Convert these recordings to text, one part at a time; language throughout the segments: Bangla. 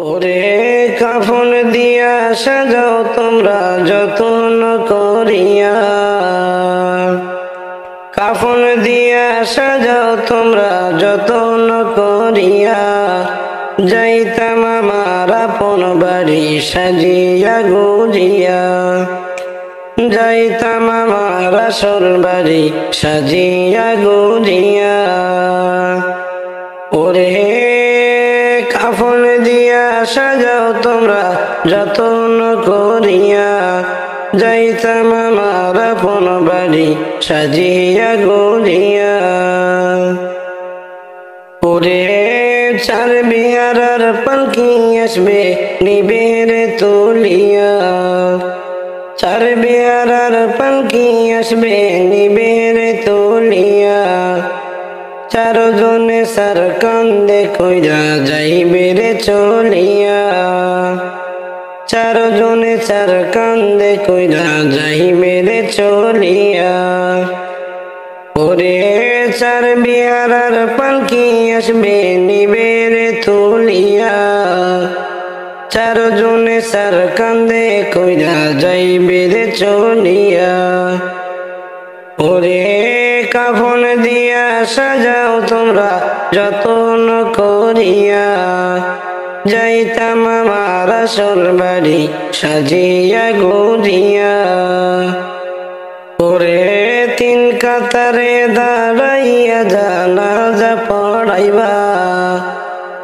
ওরে কাফন দিয়া সাজাও তোমরা যতন করিয়া, কাফন দিয়া সাজাও তোমরা যতন করিয়া, যাইতাম আমার আপন বাড়ি সাজিয়া গুজিয়া, যাইতাম আমার আসল বাড়ি সাজিয়া গুজিয়া। ওরে কাফন দিয়া সাজাও তোমরা যতন করিয়া, যাইতাম আমার আপন বাড়ি সাজিয়া গুজিয়া। ওরে চার বিহারার পালকি আসবে নিবে রে তুলিয়া, চার বিহারার পালকি আসবে নিবে রে তুলিয়া, চারজনে সার কান্দে কইরা যাইবে রে চলিয়া, চারজনে চার কান্দে কইরা যাইবে রে চলিয়া। ওরে চার বিহারার পালকি আসবে নিবে রে তুলিয়া, চারজনে সার কান্দে কইরা যাইবে রে চলিয়া। ওরে কাফন দিয়া সাজাও তোমরা যতন করিয়া, যাইতাম আমার আসল বাড়ি সাজিয়া গুজিয়া। ওরে তিন কাতারে দাঁড়াইয়া জানাজা পড়াইবা,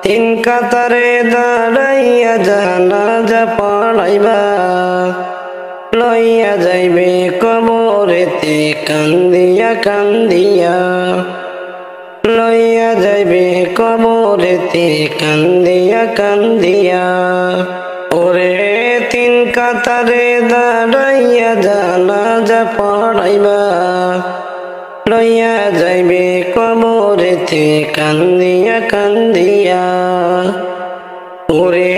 তিন কাতারে দাঁড়াইয়া জানাজা পড়াইবা, লইয়া যাইবে কবরেতে কান্দিয়া কান্দিয়া, লইয়া যাইবে কবরেতে কান্দিয়া কান্দিয়া। ওরে তিন কাতারে দাঁড়াইয়া জানাজা পড়াইবা, লইয়া যাইবে কবরেতে কান্দিয়া কান্দিয়া। ওরে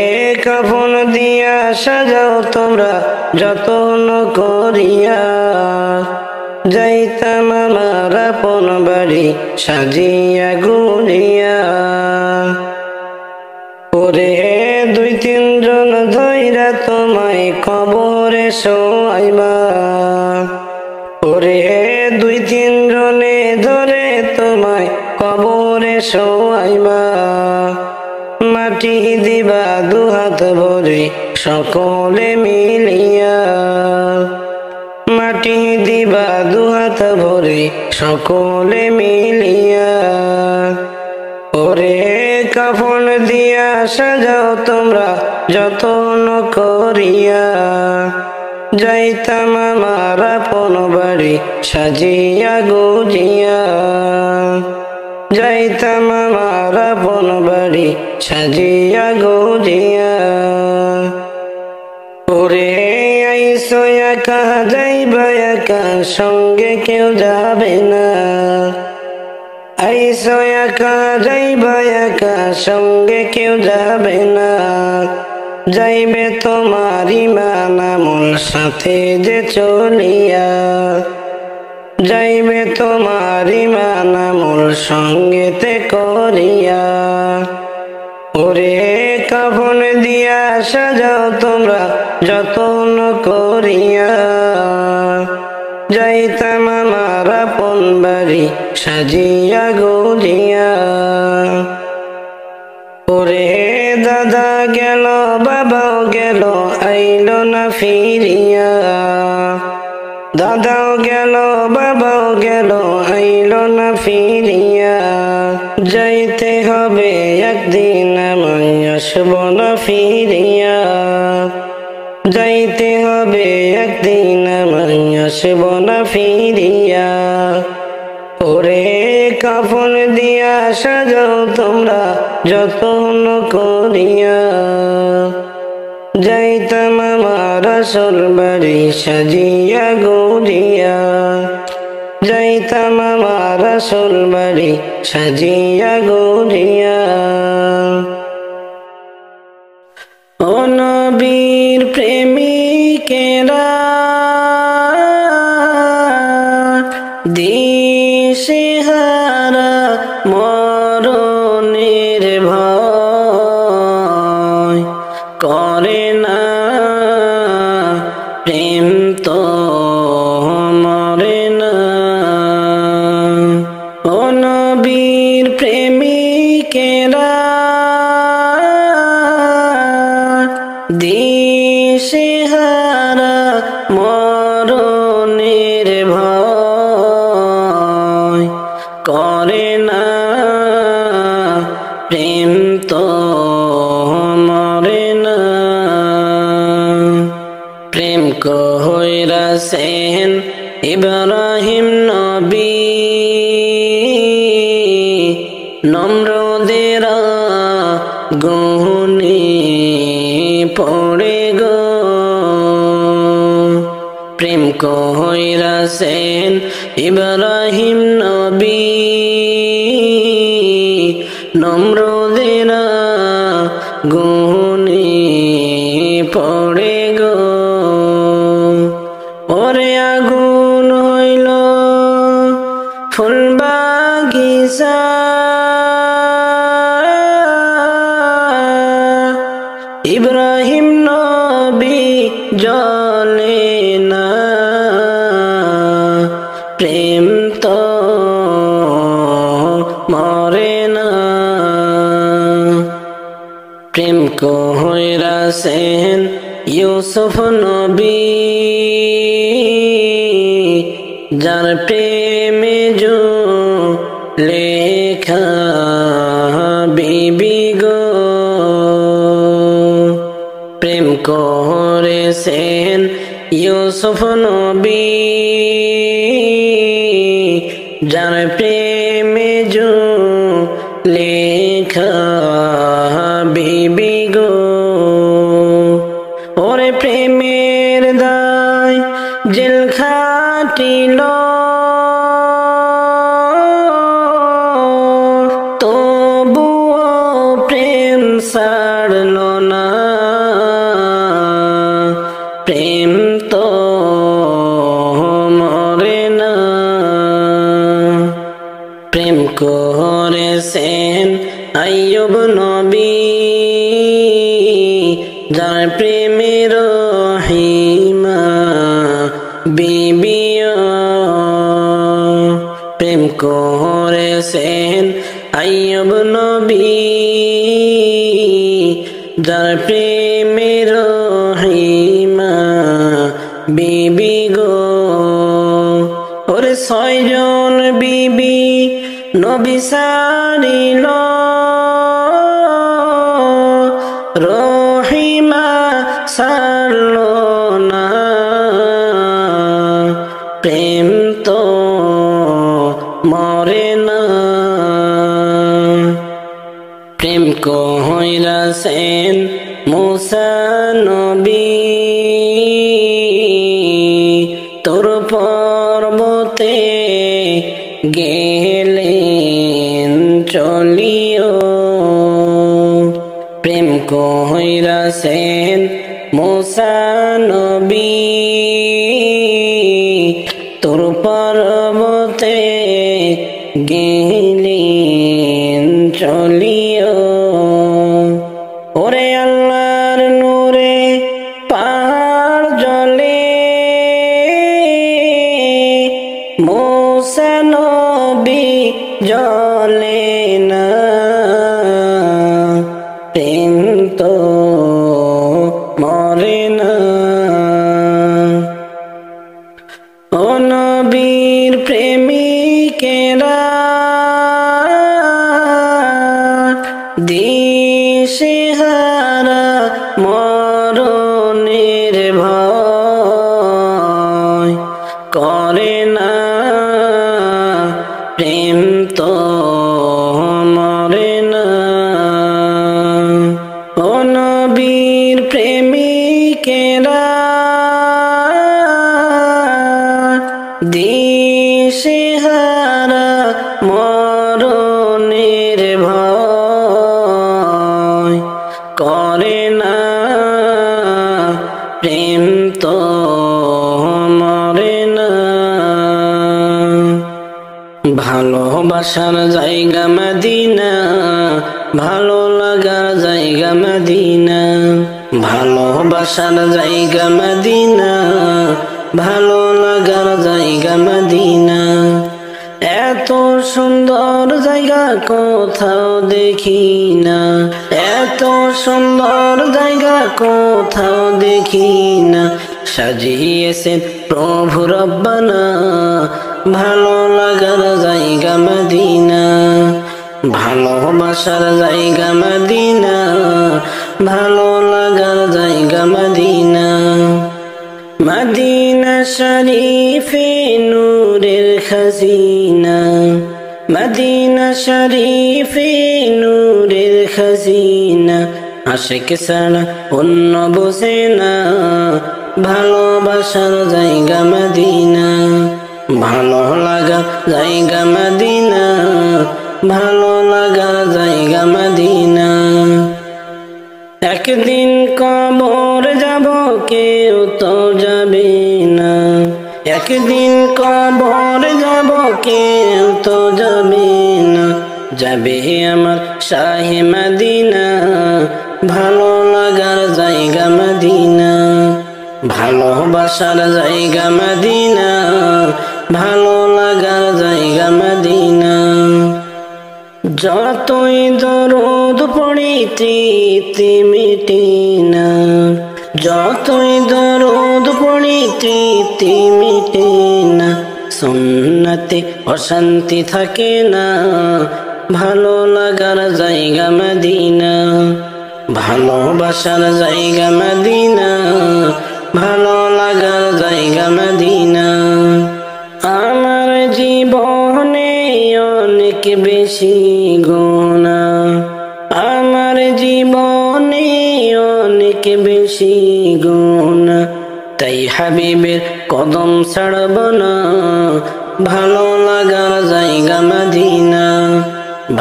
কাফন দিয়া সাজাও তোমরা যতন করিয়া, যাইতাম আমার আপন বাড়ি সাজিয়া গুজিয়া। ওরে দুই তিনজন ধইরা তোমায় কবরে শোয়াইবা, ওরে দুই তিনজনে ধরে তোমায় কবরে শোয়াইবা, মাটি দিবা দুহাত ভরে সকলে মিলিয়া, মাটি দিবা দুহাত ভরে সকলে মিলিয়া। ওরে কাফন দিয়া সাজাও তোমরা যতন করিয়া, যাইতাম আমার আপন বাড়ি সাজিয়া গুজিয়া, যাইতাম আমার আপন বাড়ি সাজিয়া গুজিয়া। ওরে আইসো একা যাইবা একা সঙ্গে কেউ যাবে না, আইসো একা যাইবা একা সঙ্গে কেউ যাবে না, যাইবে তোমার ইমান আমল সাথে যে চলিয়া, যাইবে তোমার ইমান আমল সঙ্গেতে করিয়া। ওরে কাফন দিয়া সাজাও তোমরা যতন করিয়া, যাইতাম আমার আপন বাড়ি সাজিয়া গুজিয়া। ওরে দাদা গেল বাবাও গেল আইলো না ফিরিয়া, দাদাও গেল বাবাও গেল আইলো না ফিরিয়া, যাইতে হবে একদিন আমায় আসব না ফিরিয়া, যাইতে হবে একদিন আমায় আসব না ফিরিয়া। ওরে কাফন দিয়া সাজাও তোমরা যতন করিয়া, যাইতাম আমার আসল বাড়ি সাজিয়া গুজিয়া, যাইতাম আমার আসল বাড়ি সাজিয়া গুজিয়া। ও নবীর প্রেমিকেরা দিশেহারা মরণের ভয়, করে না, প্রেম তো মরে না। ও নবীর প্রেমিকেরা দিশেহারা মরণের ভয় করে না, প্রেম তো মরে না। প্রেম কইরাছেন ইব্রাহিম নবী, নমরুদের আগুনে পড়ে গো। প্রেম কইরাছেন ইব্রাহিম নবী, নমরুদের আগুনে পড়ে গো। ওরে আগুন হইল ফুল বাগিচা, ইব্রাহিম নবী জ্বলে না, প্রেম তো মরে না। প্রেম কইরাছেন ইউসুফ নবী, যার প্রেমে লেখা বিবি গো। প্রেম করেছেন ইউসুফ নবী, যার প্রেমে লেখা বিবি গো। ওরে প্রেমের দায় জেল খাটিল, তবুও প্রেম ছাড়ল না, প্রেম তো মরে না। প্রেম করেছেন আইয়ুব নবী, যার প্রেমের রহিমা বিবিও। প্রেম করেছেন আইয়ুব নবী, যার প্রেমের রহিমা বিবি গো। ওরে 6 জন বিবি নবী সারিল, রহিমা সারল না, প্রেম তো মরে না। প্রেম কইরাছেন মুসা নবী, তোর পর্বতে গেলেন চলিও। প্রেম কইরাছেন মুসা নবী, তোর পর্বতে গেলেন চলিও। ওরে আল্লাহর নূরে পাহাড় জ্বলে, মুসা নবী জ্বলে না, প্রেম তো মরে না। ও নবীর প্রেমিকেরা দিশেহারা মরণের ভয় করে না, প্রেম তো মরে না। ও নবীর প্রেমিকেরা দিশেহারা মরণের ভয় করে না, প্রেম তো মরে না। ভালোবাসার জায়গা মদিনা, ভালো লাগার জায়গা মদিনা। ভালোবাসার জায়গা মদিনা, ভালো লাগার জায়গা মদিনা। এত সুন্দর জায়গা কোথাও দেখি না, এত সুন্দর জায়গা কোথাও দেখি না। সাজিয়েছেন প্রভু রব্বানা, ভালো লাগার জায়গা মদিনা, ভালোবাসার জায়গা মদিনা, ভালো লাগার জায়গা মদিনা। মদিনা শরীফে নূরের খাজিনা, মদিনা শরীফে নূরের খাজিনা। আশিক ছাড়া অন্য বোঝে না, ভালোবাসার জায়গা মদিনা, ভালো লাগা জায়গা মদিনা, ভালো লাগার জায়গা মদিনা। একদিন কবর যাব কেউ তো যাবে না, একদিন কবর যাব কেউ তো যাবে না। যাবে আমার শাহে মদিনা, ভালো লাগার জায়গা মদিনা, ভালোবাসার জায়গা মদিনা, ভালো লাগার জায়গা মদিনা। যতই দরুদ পড়ি তৃপ্তি মিটে না, যতই দরুদ পড়ি তৃপ্তি মিটে না। সুন্নতে অশান্তি থাকে না, ভালো লাগার জায়গা মদিনা, ভালোবাসার জায়গা মদিনা, ভালো লাগার জায়গা মদিনা। আমার জীবনে অনেক বেশি গুনাহ, আমার জীবনে অনেক বেশি গুনাহ। তাই হাবিবের কদম ছাড়ব না, ভালো লাগার জায়গা মদিনা,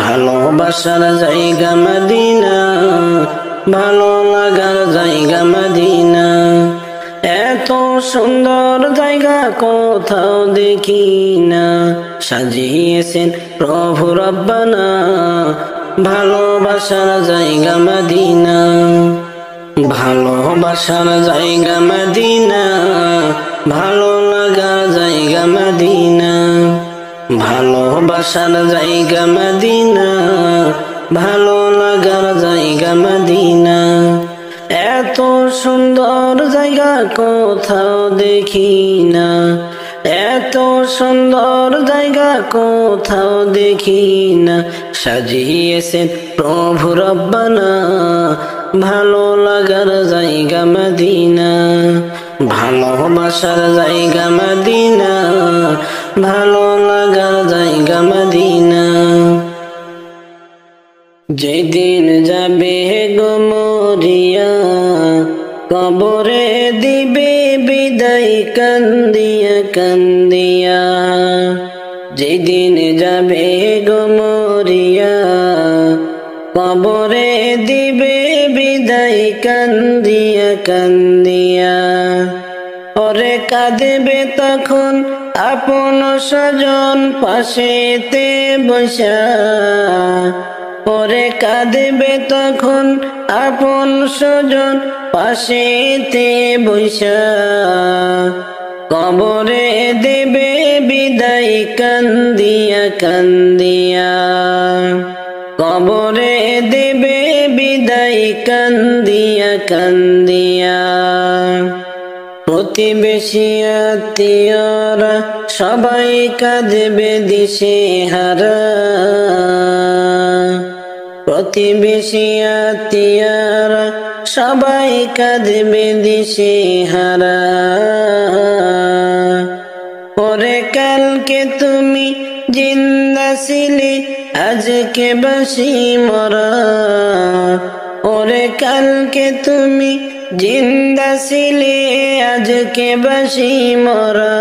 ভালোবাসার জায়গা মদিনা, ভালো লাগার জায়গা মদিনা। এত সুন্দর জায়গা কোথাও দেখি না, সাজিয়েছেন প্রভু রব্বানা, ভালোবাসার জায়গা মদিনা, ভালোবাসার জায়গা মদিনা, ভালো লাগার জায়গা মদিনা, ভালোবাসার জায়গা মদিনা, ভালো লাগার জায়গা মদিনা। এত সুন্দর জায়গা কোথাও দেখি না, এত সুন্দর জায়গা কোথাও দেখি না। সাজিয়েছেন প্রভু রব্বানা, ভালো লাগার জায়গা মদিনা, ভালোবাসার জায়গা মদিনা, ভালো লাগার জায়গা মদিনা। যেদিন যাবে গো মরিয়া, কবরে দিবে বিদায় কান্দিয়া কান্দিয়া। যেদিন যাবে গো মরিয়া, কবরে দিবে বিদায় কান্দিয়া কান্দিয়া। ওরে কাঁদবে তখন আপন স্বজন পাশেতে বসা, ওরে কাঁদবে তখন আপন স্বজন পাশেতে বসা। কবরে দেবে বিদায় কান্দিয়া কান্দিয়া, কবরে দেবে বিদায় কান্দিয়া কান্দিয়া। প্রতিবেশী আত্মীয়রা সবাই কাঁদবে দিশেহারা, প্রতিবেশী আত্মীয়রা সবাই কাঁদবে দিশেহারা। ওরে কালকে তুমি জিন্দা ছিলে আজকে বাসি মরা, ওরে কালকে তুমি জিন্দা ছিলে আজকে বাসি মরা।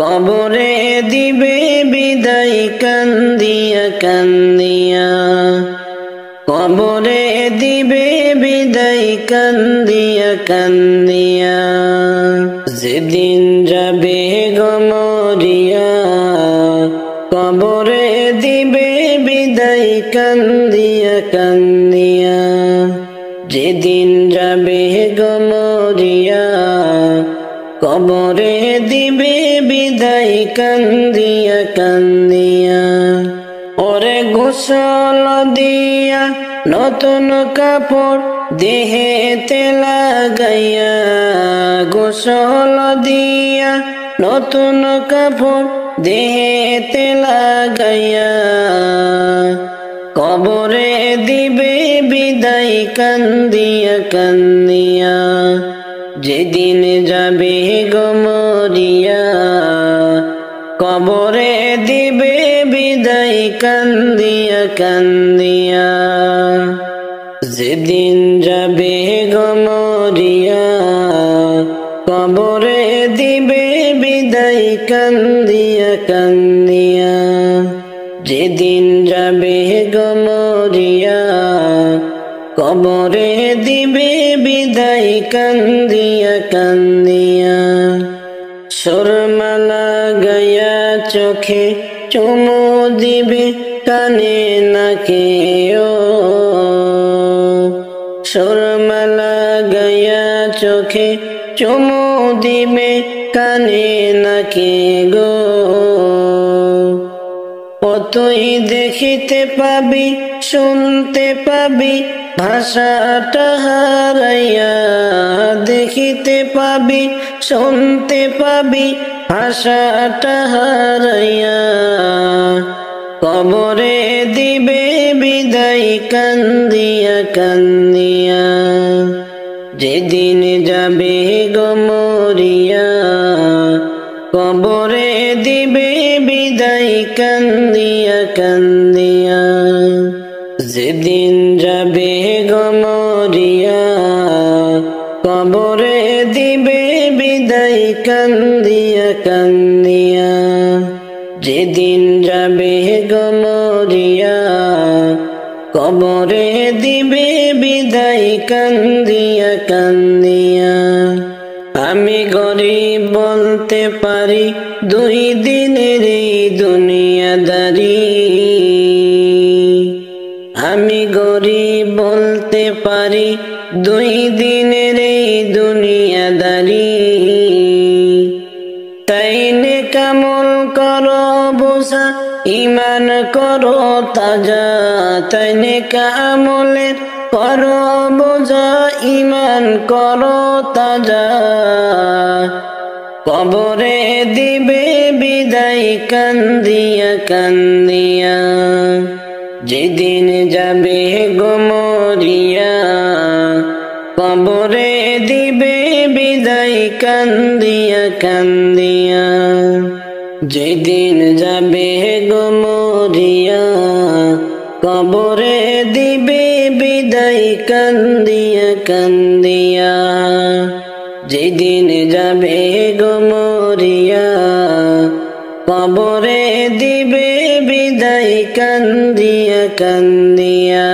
কবরে দিবে বিদায় কান্দিয়া কান্দিয়া, কবরে দিবে বিদায় কান্দিয়া কান্দিয়া। যেদিন যাবে গো মরিয়া, কবরে দিবে বিদায় কান্দিয়া কান্দিয়া। যেদিন যাবে গো মরিয়া, কবরে দিবে বিদায় কান্দিয়া কান্দিয়া। ওরে গোসল দিয়া নতুন কাপড় দেহেতে লাগাইয়া, গোসল দিয়া নতুন কাপড় দেহেতে লাগাইয়া, কবরে দিবে বিদায় কান্দিয়া কান্দিয়া। যেদিন যাবে গো মরিয়া, কবরে দিবে বিদায় কান্দিয়া কান্দিয়া। যেদিন যাবে গো মরিয়া, কবরে দিবে বিদায় কান্দিয়া কান্দিয়া। যেদিন যাবে গো মরিয়া, কবরে দিবে বিদায় কান্দিয়া কান্দিয়া। সুরমা লাগাইয়া চোখে চুমু দিবে কানে নাকে ও, সুরমা লাগাইয়া চোখে চুমু দিবে কানে নাকে গো। কতই দেখিতে পাবি শুনতে পাবি ভাষাটা হারাইয়া, দেখিতে পাবি শুনতে পাবি ভাষাটা হারাইয়া, কবরে দিবে বিদায় কান্দিয়া কান্দিয়া। যেদিন যাবে গো মরিয়া, কবরে দিবে বিদায় কান্দিয়া কান্দিয়া। যেদিন যাবে গো মরিয়া, কবরে দিবে বিদায় কান্দিয়া কান্দিয়া। যেদিন যাবে গো মরিয়া, কবরে দিবে বিদায় কান্দিয়া কান্দিয়া। আমি গরিব বলতে পারি দুই দিনের এই দুনিয়াদারি, আমি গরিব বলতে পারি দুই দিনের এই দুনিয়াদারি। তাই নেক আমল করো বোঝা, ঈমান করো তাজা, তাই নেক আমলের করো বোঝা, ঈমান করো তাজা, কবরে দিবে বিদায় কান্দিয়া কান্দিয়া। যেদিন যাবে গো মরিয়া, কবরে দিবে বিদায় কান্দিয়া কান্দিয়া। যেদিন যাবে গো মরিয়া, কবরে দিবে বিদায় কান্দিয়া কান্দিয়া। যেদিন যাবে গো মরিয়া, কবরে দিবে বিদায় কান্দিয়া কান্দিয়া।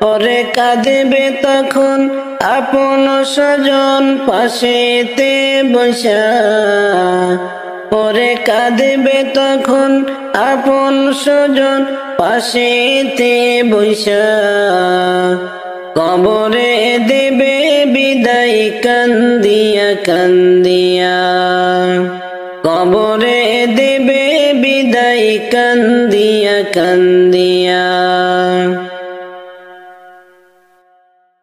ওরে কাঁদবে তখন আপন স্বজন পাশেতে বসা, ওরে কাঁদবে তখন আপন স্বজন পাশেতে বসা, কবরে দেবে বিদায় কান্দিয়া কান্দিয়া, কবরে দেবে বিদায় কান্দিয়া কান্দিয়া।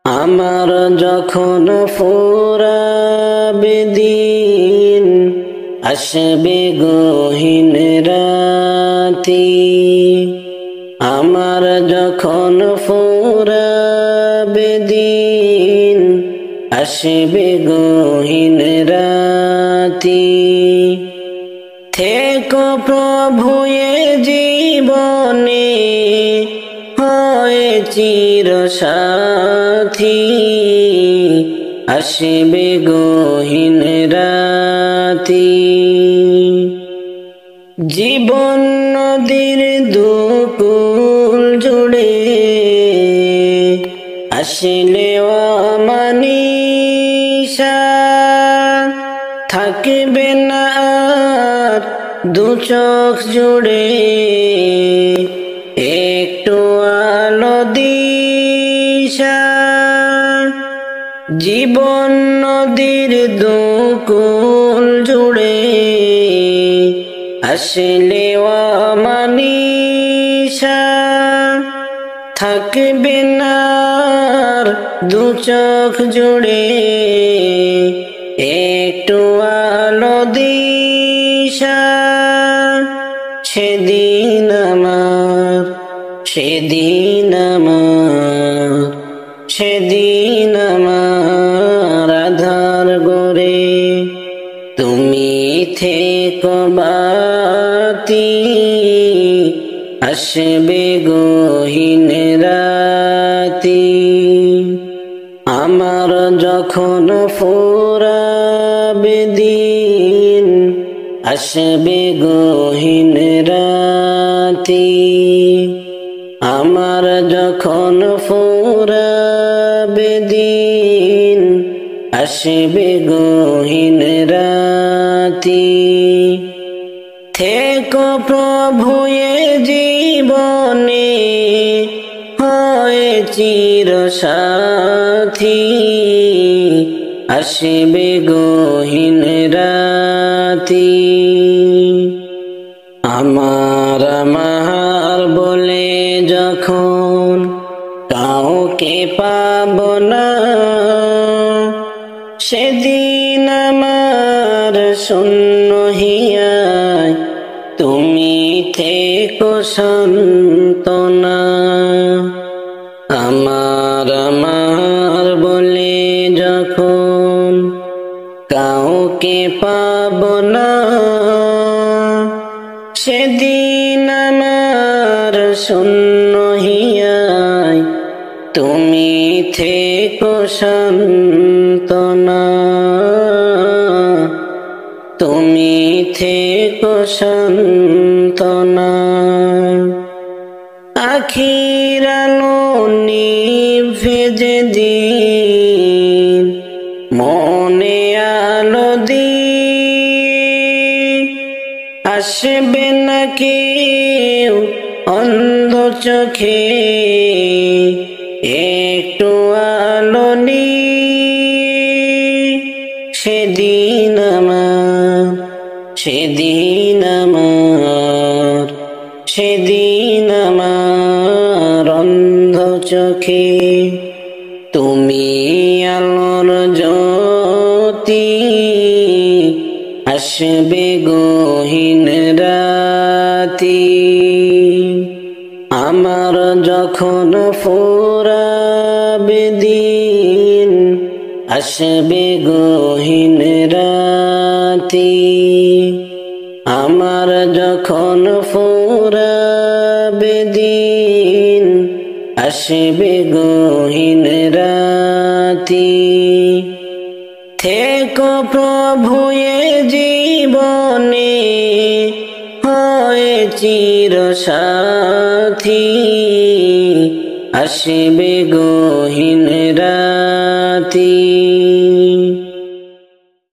আমার যখন ফুরাবে দিন, আসবে গহীন রাতি, আমার যখন ফুরাবে দিন, আসবে গহীন রাতি। থেকো প্রভু এ জীবনে হয় চির সাথী, আসবে গহীন রাতি। জীবন নদীর দুকুল জুড়ে আসলে অমানিসা, থাকবে না আর দু চোখ জুড়ে একটু আলো দিশা। জীবন নদীর দুকুল জুড়ে আসলে অমানিসা থাকবে না দু চোখ জুড়ে একটু আলো দিশা। সেদিন আমার সেদিন আমার আধার গরে তুমি থেকো বাতি আসবে গহীন রাতি। আমার যখন ফুরাবে দিন আসবে গহীন রাতি। আমার যখন ফুরাবে দিন আসবে গহীন রাতি। থেকো প্রভু এ জীবনে হয় চির সাথী আসবে গহীন রাতি। আমার বলে যখন কাউকে পাব না সেদিন আমার শূন্য হিয়ায় তুমি থেকো সান্ত্বনা। আমার বলে যখন কাউকে পাব না সেদিন আমার শূন্য হিয়ায় তুমি থেকো সান্ত্বনা। তুমি থেকো সান্ত্বনা। আখির আলো নিভে যেদিন মনে আলো দিয়ে আসবে না কেউ অন্ধ চোখে একটু আলো নিয়ে। সেদিন আমার অন্ধ চোখে তুমি আলোর জ্যোতি আসবে গহীন রাতি। আমার যখন ফুরাবে দিন আসবে গহীন রাতি। আমার যখন ফুরাবে দিন আসবে গহীন রাতি। থেকো প্রভু এ জীবনে হয় চির সাথী আসবে গহীন রাতি।